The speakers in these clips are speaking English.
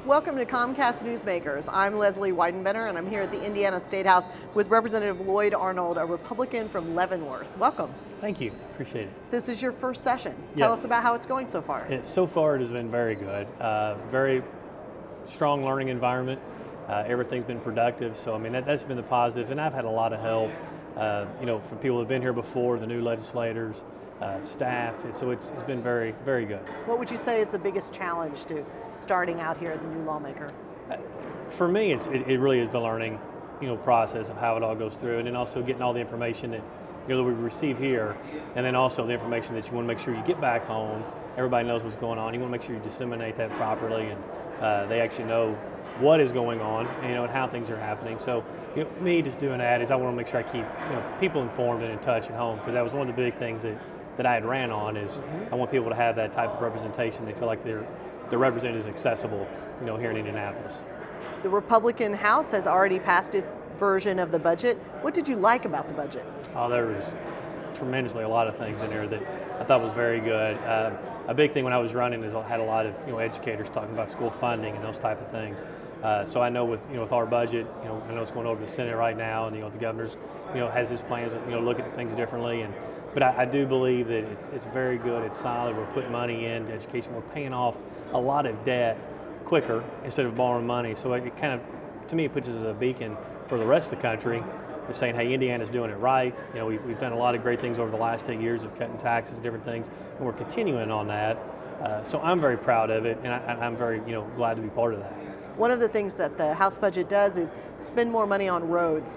Welcome to Comcast Newsmakers. I'm Leslie Weidenbender, and I'm here at the Indiana State House with Representative Lloyd Arnold, a Republican from Leavenworth. Welcome. Thank you. Appreciate it. This is your first session. Tell us about how it's going so far. So far, it has been very good. Very strong learning environment. Everything's been productive. So, I mean, that's been the positive. And I've had a lot of help, from people who have been here before, the new legislators, staff. So it's been very, very good. What would you say is the biggest challenge to starting out here as a new lawmaker? For me, it really is the learning, process of how it all goes through, and then also getting all the information that that we receive here, and then also the information that you want to make sure you get back home. Everybody knows what's going on. You want to make sure you disseminate that properly, and they actually know what is going on, and how things are happening. So, me just doing that is I want to make sure I keep people informed and in touch at home, because that was one of the big things that I had ran on is I want people to have that type of representation. They feel like their representatives accessible, here in Indianapolis. The Republican House has already passed its version of the budget. What did you like about the budget? Oh, there was tremendously a lot of things in there that I thought was very good. A big thing when I was running is I had a lot of educators talking about school funding and those type of things. So I know with our budget, I know it's going over the Senate right now, and the governor's has his plans look at things differently, but I do believe that it's very good. It's solid. We're putting money into education. We're paying off a lot of debt quicker instead of borrowing money. So it kind of, to me, it puts us as a beacon for the rest of the country. They're saying, hey, Indiana's doing it right. We've done a lot of great things over the last 8 years of cutting taxes, different things, and we're continuing on that. So I'm very proud of it, and I'm very glad to be part of that. One of the things that the House budget does is spend more money on roads.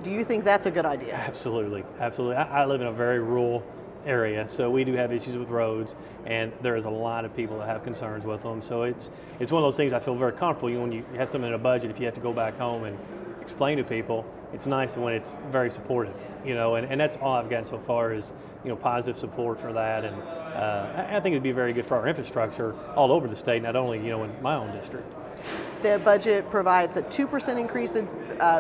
Do you think that's a good idea? Absolutely, absolutely. I live in a very rural area, so we do have issues with roads, and there is a lot of people that have concerns with them. So it's one of those things I feel very comfortable. When you have something in a budget, if you have to go back home and explain to people, it's nice when it's very supportive, and that's all I've gotten so far is positive support for that, and I think it'd be very good for our infrastructure all over the state, not only in my own district. The budget provides a 2% increase in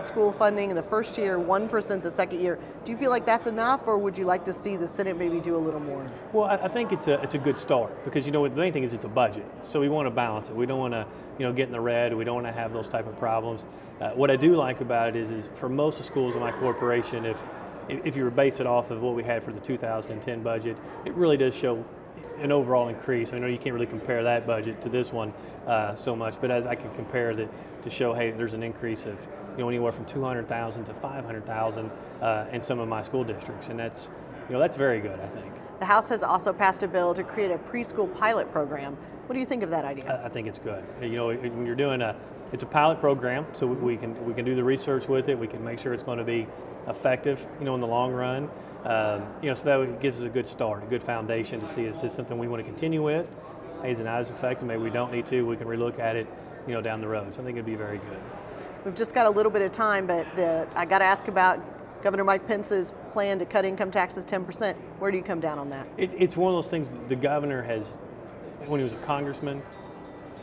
school funding in the first year, 1% the second year. Do you feel like that's enough, or would you like to see the Senate maybe do a little more? Well, I think it's a good start, because the main thing is it's a budget, so we want to balance it. We don't want to get in the red. We don't want to have those type of problems. What I do like about it is for most of the schools in my corporation, if you were base it off of what we had for the 2010 budget, it really does show an overall increase. I know you can't really compare that budget to this one so much, but as I can compare that to show, hey, there's an increase of anywhere from 200,000 to 500,000 in some of my school districts, and that's very good, I think. The House has also passed a bill to create a preschool pilot program. What do you think of that idea? I think it's good. When you're doing it's a pilot program, so we can do the research with it. We can make sure it's going to be effective, in the long run. So that gives us a good start, a good foundation to see is this something we want to continue with? Hey, is it not as effective? Maybe we don't need to. We can relook at it, down the road. So I think it'd be very good. We've just got a little bit of time, but I got to ask about Governor Mike Pence's plan to cut income taxes 10%. Where do you come down on that? It's one of those things the governor has, when he was a congressman,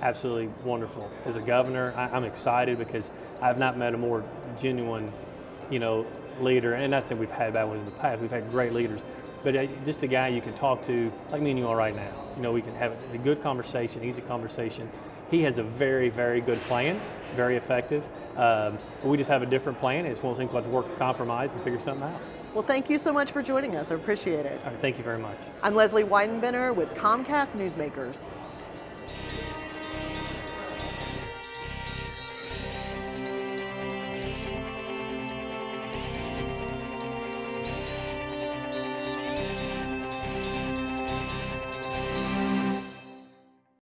absolutely wonderful. As a governor, I'm excited because I've not met a more genuine, leader. And not saying we've had bad ones in the past. We've had great leaders, but just a guy you can talk to, like me and you are right now. We can have a good conversation, easy conversation. He has a very, very good plan, very effective. But we just have a different plan. It's one of those things we have to work, compromise, and figure something out. Well, thank you so much for joining us. I appreciate it. All right, thank you very much. I'm Leslie Weidenbender with Comcast Newsmakers.